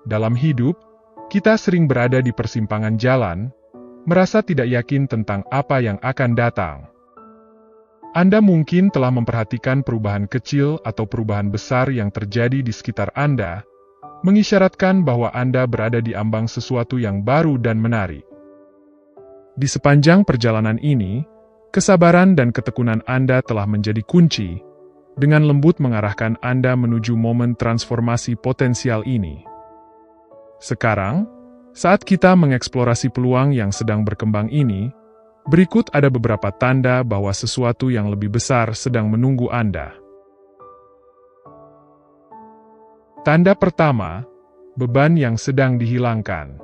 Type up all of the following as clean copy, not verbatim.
Dalam hidup, kita sering berada di persimpangan jalan, merasa tidak yakin tentang apa yang akan datang. Anda mungkin telah memperhatikan perubahan kecil atau perubahan besar yang terjadi di sekitar Anda, mengisyaratkan bahwa Anda berada di ambang sesuatu yang baru dan menarik. Di sepanjang perjalanan ini, kesabaran dan ketekunan Anda telah menjadi kunci, dengan lembut mengarahkan Anda menuju momen transformasi potensial ini. Sekarang, saat kita mengeksplorasi peluang yang sedang berkembang ini, berikut ada beberapa tanda bahwa sesuatu yang lebih besar sedang menunggu Anda. Tanda pertama, beban yang sedang dihilangkan.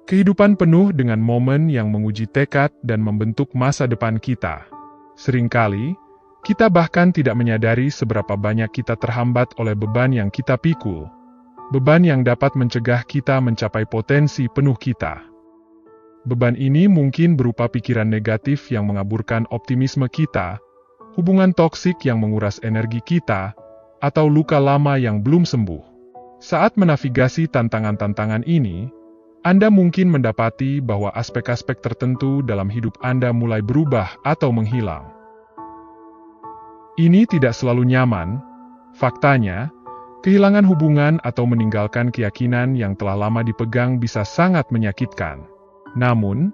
Kehidupan penuh dengan momen yang menguji tekad dan membentuk masa depan kita. Seringkali, kita bahkan tidak menyadari seberapa banyak kita terhambat oleh beban yang kita pikul. Beban yang dapat mencegah kita mencapai potensi penuh kita. Beban ini mungkin berupa pikiran negatif yang mengaburkan optimisme kita, hubungan toksik yang menguras energi kita, atau luka lama yang belum sembuh. Saat menavigasi tantangan-tantangan ini, Anda mungkin mendapati bahwa aspek-aspek tertentu dalam hidup Anda mulai berubah atau menghilang. Ini tidak selalu nyaman. Faktanya, kehilangan hubungan atau meninggalkan keyakinan yang telah lama dipegang bisa sangat menyakitkan. Namun,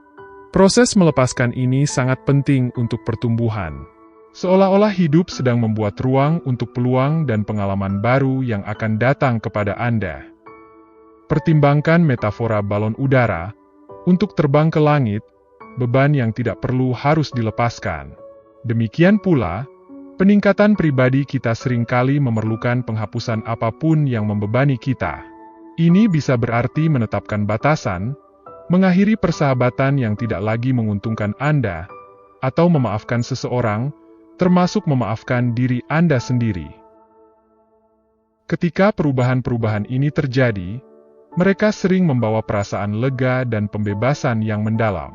proses melepaskan ini sangat penting untuk pertumbuhan. Seolah-olah hidup sedang membuat ruang untuk peluang dan pengalaman baru yang akan datang kepada Anda. Pertimbangkan metafora balon udara. Untuk terbang ke langit, beban yang tidak perlu harus dilepaskan. Demikian pula, peningkatan pribadi kita seringkali memerlukan penghapusan apapun yang membebani kita. Ini bisa berarti menetapkan batasan, mengakhiri persahabatan yang tidak lagi menguntungkan Anda, atau memaafkan seseorang, termasuk memaafkan diri Anda sendiri. Ketika perubahan-perubahan ini terjadi, mereka sering membawa perasaan lega dan pembebasan yang mendalam.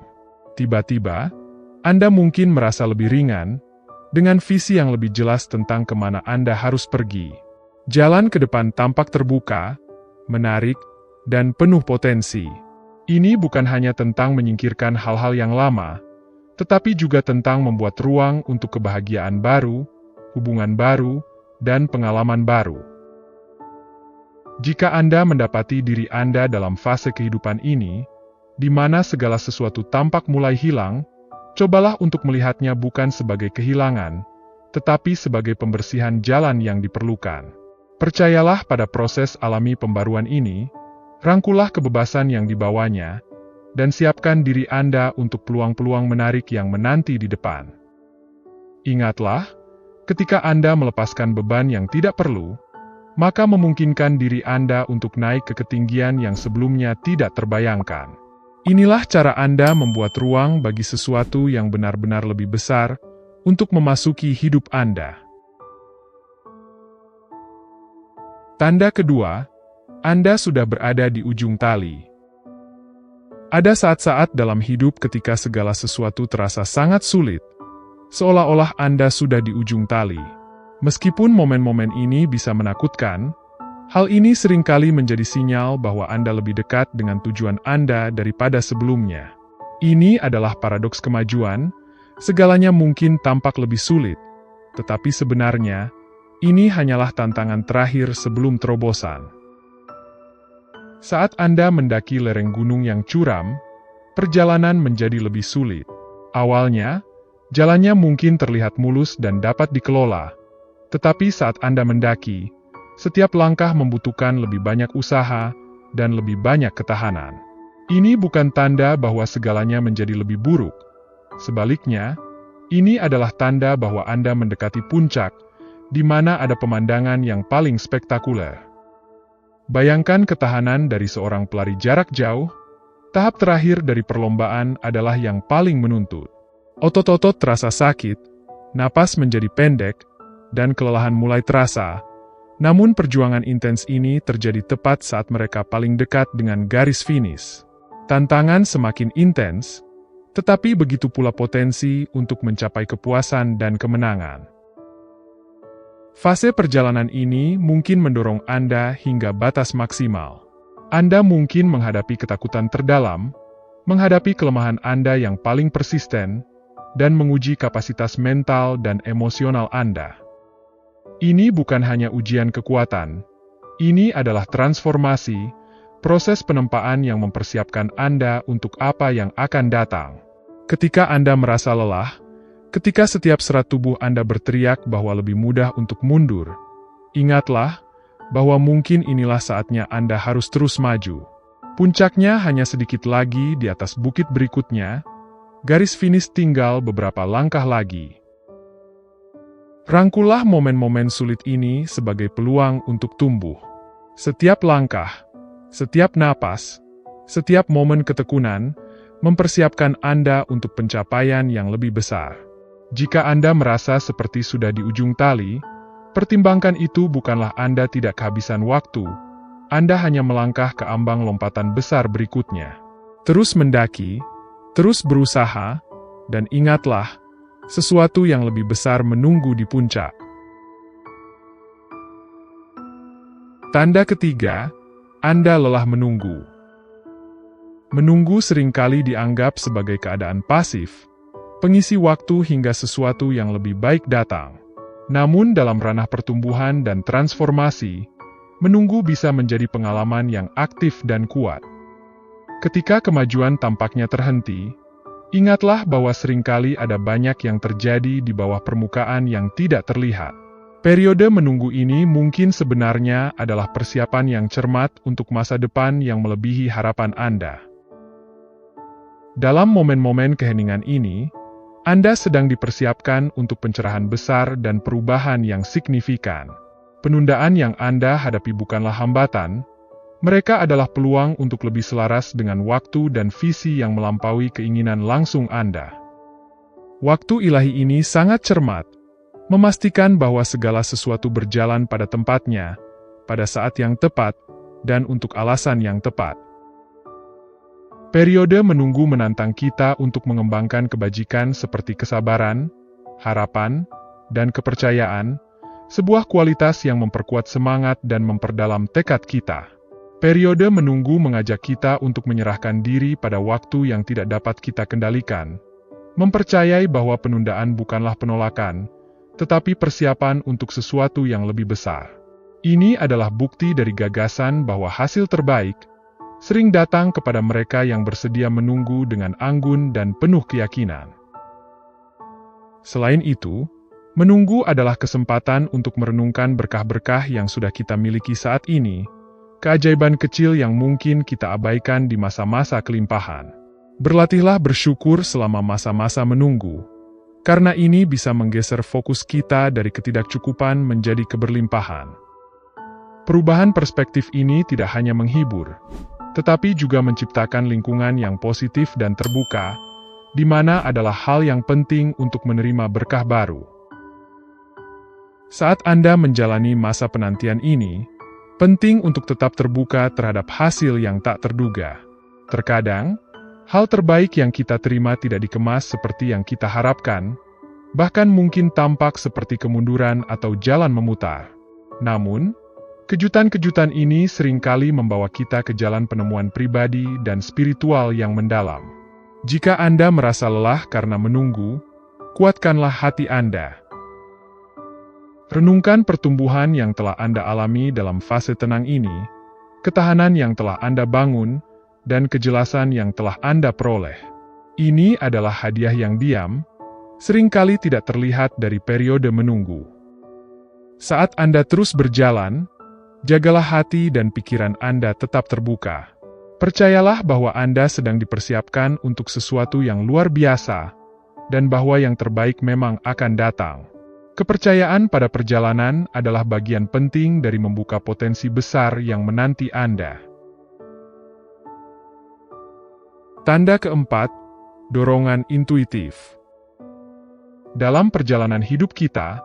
Tiba-tiba, Anda mungkin merasa lebih ringan, dengan visi yang lebih jelas tentang kemana Anda harus pergi. Jalan ke depan tampak terbuka, menarik, dan penuh potensi. Ini bukan hanya tentang menyingkirkan hal-hal yang lama, tetapi juga tentang membuat ruang untuk kebahagiaan baru, hubungan baru, dan pengalaman baru. Jika Anda mendapati diri Anda dalam fase kehidupan ini, di mana segala sesuatu tampak mulai hilang, cobalah untuk melihatnya bukan sebagai kehilangan, tetapi sebagai pembersihan jalan yang diperlukan. Percayalah pada proses alami pembaruan ini, rangkulah kebebasan yang dibawanya, dan siapkan diri Anda untuk peluang-peluang menarik yang menanti di depan. Ingatlah, ketika Anda melepaskan beban yang tidak perlu, maka memungkinkan diri Anda untuk naik ke ketinggian yang sebelumnya tidak terbayangkan. Inilah cara Anda membuat ruang bagi sesuatu yang benar-benar lebih besar untuk memasuki hidup Anda. Tanda kedua, Anda sudah berada di ujung tali. Ada saat-saat dalam hidup ketika segala sesuatu terasa sangat sulit, seolah-olah Anda sudah di ujung tali. Meskipun momen-momen ini bisa menakutkan, hal ini seringkali menjadi sinyal bahwa Anda lebih dekat dengan tujuan Anda daripada sebelumnya. Ini adalah paradoks kemajuan, segalanya mungkin tampak lebih sulit, tetapi sebenarnya, ini hanyalah tantangan terakhir sebelum terobosan. Saat Anda mendaki lereng gunung yang curam, perjalanan menjadi lebih sulit. Awalnya, jalannya mungkin terlihat mulus dan dapat dikelola, tetapi saat Anda mendaki, setiap langkah membutuhkan lebih banyak usaha dan lebih banyak ketahanan. Ini bukan tanda bahwa segalanya menjadi lebih buruk. Sebaliknya, ini adalah tanda bahwa Anda mendekati puncak, di mana ada pemandangan yang paling spektakuler. Bayangkan ketahanan dari seorang pelari jarak jauh. Tahap terakhir dari perlombaan adalah yang paling menuntut. Otot-otot terasa sakit, napas menjadi pendek, dan kelelahan mulai terasa. Namun perjuangan intens ini terjadi tepat saat mereka paling dekat dengan garis finish. Tantangan semakin intens, tetapi begitu pula potensi untuk mencapai kepuasan dan kemenangan. Fase perjalanan ini mungkin mendorong Anda hingga batas maksimal. Anda mungkin menghadapi ketakutan terdalam, menghadapi kelemahan Anda yang paling persisten, dan menguji kapasitas mental dan emosional Anda. Ini bukan hanya ujian kekuatan, ini adalah transformasi, proses penempaan yang mempersiapkan Anda untuk apa yang akan datang. Ketika Anda merasa lelah, ketika setiap serat tubuh Anda berteriak bahwa lebih mudah untuk mundur, ingatlah bahwa mungkin inilah saatnya Anda harus terus maju. Puncaknya hanya sedikit lagi di atas bukit berikutnya, garis finish tinggal beberapa langkah lagi. Rangkullah momen-momen sulit ini sebagai peluang untuk tumbuh. Setiap langkah, setiap napas, setiap momen ketekunan, mempersiapkan Anda untuk pencapaian yang lebih besar. Jika Anda merasa seperti sudah di ujung tali, pertimbangkan itu bukanlah Anda tidak kehabisan waktu, Anda hanya melangkah ke ambang lompatan besar berikutnya. Terus mendaki, terus berusaha, dan ingatlah, sesuatu yang lebih besar menunggu di puncak. Tanda ketiga, Anda lelah menunggu. Menunggu seringkali dianggap sebagai keadaan pasif, pengisi waktu hingga sesuatu yang lebih baik datang. Namun dalam ranah pertumbuhan dan transformasi, menunggu bisa menjadi pengalaman yang aktif dan kuat. Ketika kemajuan tampaknya terhenti, ingatlah bahwa seringkali ada banyak yang terjadi di bawah permukaan yang tidak terlihat. Periode menunggu ini mungkin sebenarnya adalah persiapan yang cermat untuk masa depan yang melebihi harapan Anda. Dalam momen-momen keheningan ini, Anda sedang dipersiapkan untuk pencerahan besar dan perubahan yang signifikan. Penundaan yang Anda hadapi bukanlah hambatan, mereka adalah peluang untuk lebih selaras dengan waktu dan visi yang melampaui keinginan langsung Anda. Waktu ilahi ini sangat cermat, memastikan bahwa segala sesuatu berjalan pada tempatnya, pada saat yang tepat, dan untuk alasan yang tepat. Periode menunggu menantang kita untuk mengembangkan kebajikan seperti kesabaran, harapan, dan kepercayaan, sebuah kualitas yang memperkuat semangat dan memperdalam tekad kita. Periode menunggu mengajak kita untuk menyerahkan diri pada waktu yang tidak dapat kita kendalikan, mempercayai bahwa penundaan bukanlah penolakan, tetapi persiapan untuk sesuatu yang lebih besar. Ini adalah bukti dari gagasan bahwa hasil terbaik sering datang kepada mereka yang bersedia menunggu dengan anggun dan penuh keyakinan. Selain itu, menunggu adalah kesempatan untuk merenungkan berkah-berkah yang sudah kita miliki saat ini, keajaiban kecil yang mungkin kita abaikan di masa-masa kelimpahan. Berlatihlah bersyukur selama masa-masa menunggu, karena ini bisa menggeser fokus kita dari ketidakcukupan menjadi keberlimpahan. Perubahan perspektif ini tidak hanya menghibur, tetapi juga menciptakan lingkungan yang positif dan terbuka, di mana adalah hal yang penting untuk menerima berkah baru. Saat Anda menjalani masa penantian ini, penting untuk tetap terbuka terhadap hasil yang tak terduga. Terkadang, hal terbaik yang kita terima tidak dikemas seperti yang kita harapkan, bahkan mungkin tampak seperti kemunduran atau jalan memutar. Namun, kejutan-kejutan ini seringkali membawa kita ke jalan penemuan pribadi dan spiritual yang mendalam. Jika Anda merasa lelah karena menunggu, kuatkanlah hati Anda. Renungkan pertumbuhan yang telah Anda alami dalam fase tenang ini, ketahanan yang telah Anda bangun, dan kejelasan yang telah Anda peroleh. Ini adalah hadiah yang diam, seringkali tidak terlihat dari periode menunggu. Saat Anda terus berjalan, jagalah hati dan pikiran Anda tetap terbuka. Percayalah bahwa Anda sedang dipersiapkan untuk sesuatu yang luar biasa, dan bahwa yang terbaik memang akan datang. Kepercayaan pada perjalanan adalah bagian penting dari membuka potensi besar yang menanti Anda. Tanda keempat, dorongan intuitif. Dalam perjalanan hidup kita,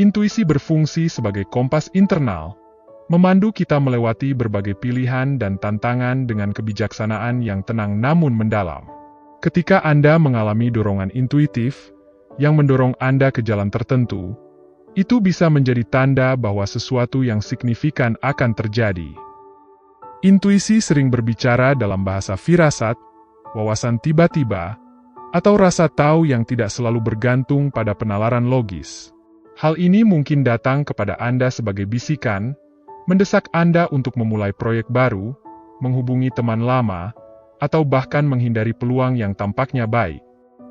intuisi berfungsi sebagai kompas internal, memandu kita melewati berbagai pilihan dan tantangan dengan kebijaksanaan yang tenang namun mendalam. Ketika Anda mengalami dorongan intuitif, yang mendorong Anda ke jalan tertentu, itu bisa menjadi tanda bahwa sesuatu yang signifikan akan terjadi. Intuisi sering berbicara dalam bahasa firasat, wawasan tiba-tiba, atau rasa tahu yang tidak selalu bergantung pada penalaran logis. Hal ini mungkin datang kepada Anda sebagai bisikan, mendesak Anda untuk memulai proyek baru, menghubungi teman lama, atau bahkan menghindari peluang yang tampaknya baik.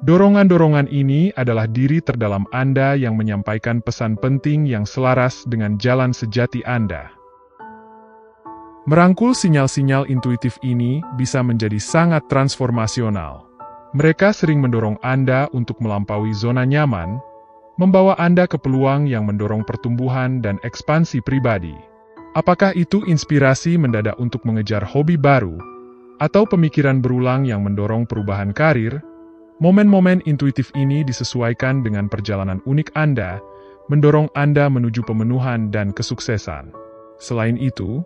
Dorongan-dorongan ini adalah diri terdalam Anda yang menyampaikan pesan penting yang selaras dengan jalan sejati Anda. Merangkul sinyal-sinyal intuitif ini bisa menjadi sangat transformasional. Mereka sering mendorong Anda untuk melampaui zona nyaman, membawa Anda ke peluang yang mendorong pertumbuhan dan ekspansi pribadi. Apakah itu inspirasi mendadak untuk mengejar hobi baru, atau pemikiran berulang yang mendorong perubahan karir? Momen-momen intuitif ini disesuaikan dengan perjalanan unik Anda, mendorong Anda menuju pemenuhan dan kesuksesan. Selain itu,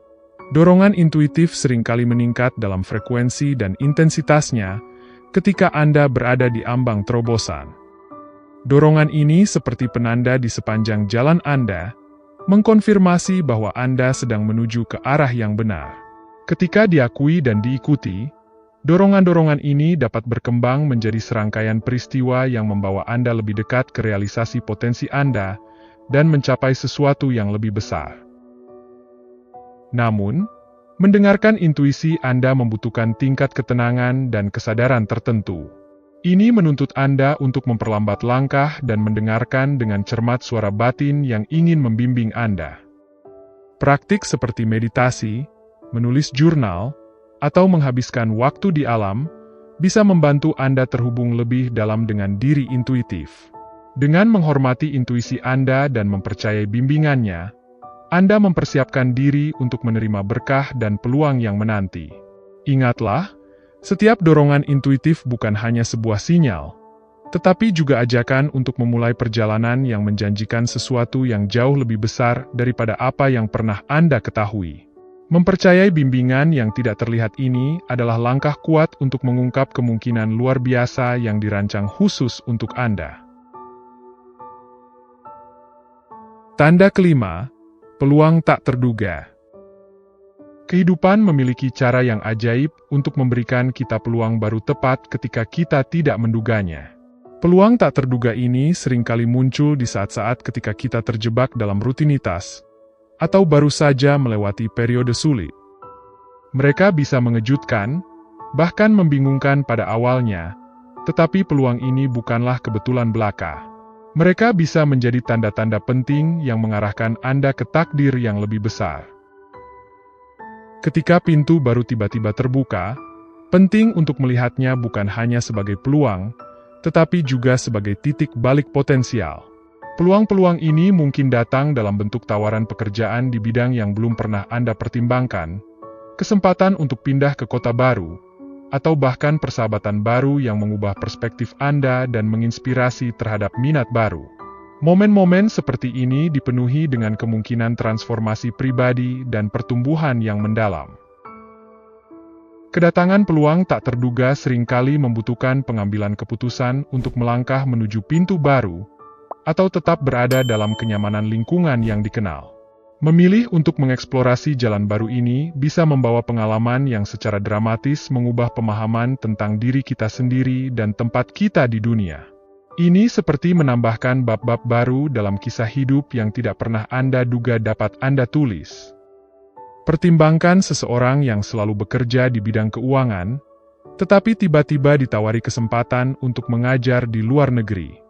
dorongan intuitif seringkali meningkat dalam frekuensi dan intensitasnya ketika Anda berada di ambang terobosan. Dorongan ini seperti penanda di sepanjang jalan Anda, mengkonfirmasi bahwa Anda sedang menuju ke arah yang benar. Ketika diakui dan diikuti, dorongan-dorongan ini dapat berkembang menjadi serangkaian peristiwa yang membawa Anda lebih dekat ke realisasi potensi Anda dan mencapai sesuatu yang lebih besar. Namun, mendengarkan intuisi Anda membutuhkan tingkat ketenangan dan kesadaran tertentu. Ini menuntut Anda untuk memperlambat langkah dan mendengarkan dengan cermat suara batin yang ingin membimbing Anda. Praktik seperti meditasi, menulis jurnal, atau menghabiskan waktu di alam, bisa membantu Anda terhubung lebih dalam dengan diri intuitif. Dengan menghormati intuisi Anda dan mempercayai bimbingannya, Anda mempersiapkan diri untuk menerima berkah dan peluang yang menanti. Ingatlah, setiap dorongan intuitif bukan hanya sebuah sinyal, tetapi juga ajakan untuk memulai perjalanan yang menjanjikan sesuatu yang jauh lebih besar daripada apa yang pernah Anda ketahui. Mempercayai bimbingan yang tidak terlihat ini adalah langkah kuat untuk mengungkap kemungkinan luar biasa yang dirancang khusus untuk Anda. Tanda kelima, peluang tak terduga. Kehidupan memiliki cara yang ajaib untuk memberikan kita peluang baru tepat ketika kita tidak menduganya. Peluang tak terduga ini seringkali muncul di saat-saat ketika kita terjebak dalam rutinitas, atau baru saja melewati periode sulit. Mereka bisa mengejutkan, bahkan membingungkan pada awalnya, tetapi peluang ini bukanlah kebetulan belaka. Mereka bisa menjadi tanda-tanda penting yang mengarahkan Anda ke takdir yang lebih besar. Ketika pintu baru tiba-tiba terbuka, penting untuk melihatnya bukan hanya sebagai peluang, tetapi juga sebagai titik balik potensial. Peluang-peluang ini mungkin datang dalam bentuk tawaran pekerjaan di bidang yang belum pernah Anda pertimbangkan, kesempatan untuk pindah ke kota baru, atau bahkan persahabatan baru yang mengubah perspektif Anda dan menginspirasi terhadap minat baru. Momen-momen seperti ini dipenuhi dengan kemungkinan transformasi pribadi dan pertumbuhan yang mendalam. Kedatangan peluang tak terduga seringkali membutuhkan pengambilan keputusan untuk melangkah menuju pintu baru, atau tetap berada dalam kenyamanan lingkungan yang dikenal. Memilih untuk mengeksplorasi jalan baru ini bisa membawa pengalaman yang secara dramatis mengubah pemahaman tentang diri kita sendiri dan tempat kita di dunia. Ini seperti menambahkan bab-bab baru dalam kisah hidup yang tidak pernah Anda duga dapat Anda tulis. Pertimbangkan seseorang yang selalu bekerja di bidang keuangan, tetapi tiba-tiba ditawari kesempatan untuk mengajar di luar negeri.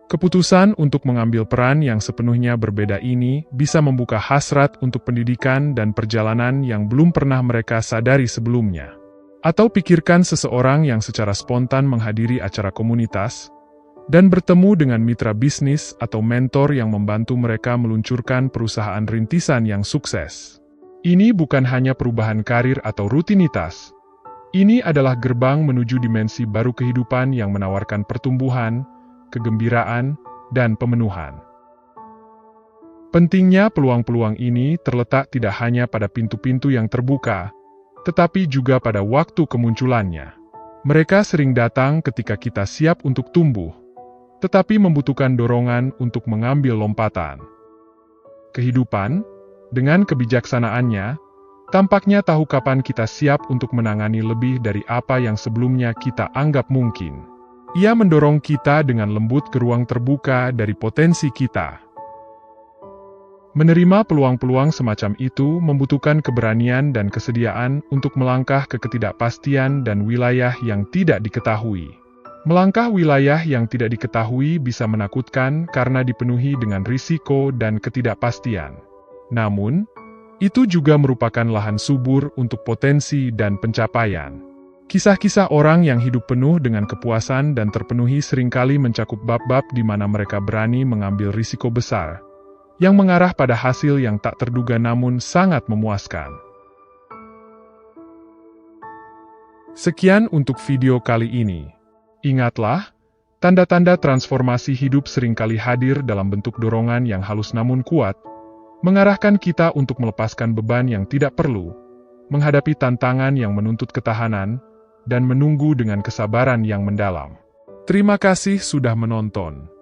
Keputusan untuk mengambil peran yang sepenuhnya berbeda ini bisa membuka hasrat untuk pendidikan dan perjalanan yang belum pernah mereka sadari sebelumnya. Atau pikirkan seseorang yang secara spontan menghadiri acara komunitas, dan bertemu dengan mitra bisnis atau mentor yang membantu mereka meluncurkan perusahaan rintisan yang sukses. Ini bukan hanya perubahan karir atau rutinitas. Ini adalah gerbang menuju dimensi baru kehidupan yang menawarkan pertumbuhan, kegembiraan, dan pemenuhan. Pentingnya peluang-peluang ini terletak tidak hanya pada pintu-pintu yang terbuka, tetapi juga pada waktu kemunculannya. Mereka sering datang ketika kita siap untuk tumbuh, tetapi membutuhkan dorongan untuk mengambil lompatan. Kehidupan, dengan kebijaksanaannya, Tampaknya tahu kapan kita siap untuk menangani lebih dari apa yang sebelumnya kita anggap mungkin. Ia mendorong kita dengan lembut ke ruang terbuka dari potensi kita. Menerima peluang-peluang semacam itu membutuhkan keberanian dan kesediaan untuk melangkah ke ketidakpastian dan wilayah yang tidak diketahui. Melangkah wilayah yang tidak diketahui bisa menakutkan karena dipenuhi dengan risiko dan ketidakpastian. Namun, itu juga merupakan lahan subur untuk potensi dan pencapaian. Kisah-kisah orang yang hidup penuh dengan kepuasan dan terpenuhi seringkali mencakup bab-bab di mana mereka berani mengambil risiko besar, yang mengarah pada hasil yang tak terduga namun sangat memuaskan. Sekian untuk video kali ini. Ingatlah, tanda-tanda transformasi hidup seringkali hadir dalam bentuk dorongan yang halus namun kuat, mengarahkan kita untuk melepaskan beban yang tidak perlu, menghadapi tantangan yang menuntut ketahanan, dan menunggu dengan kesabaran yang mendalam. Terima kasih sudah menonton.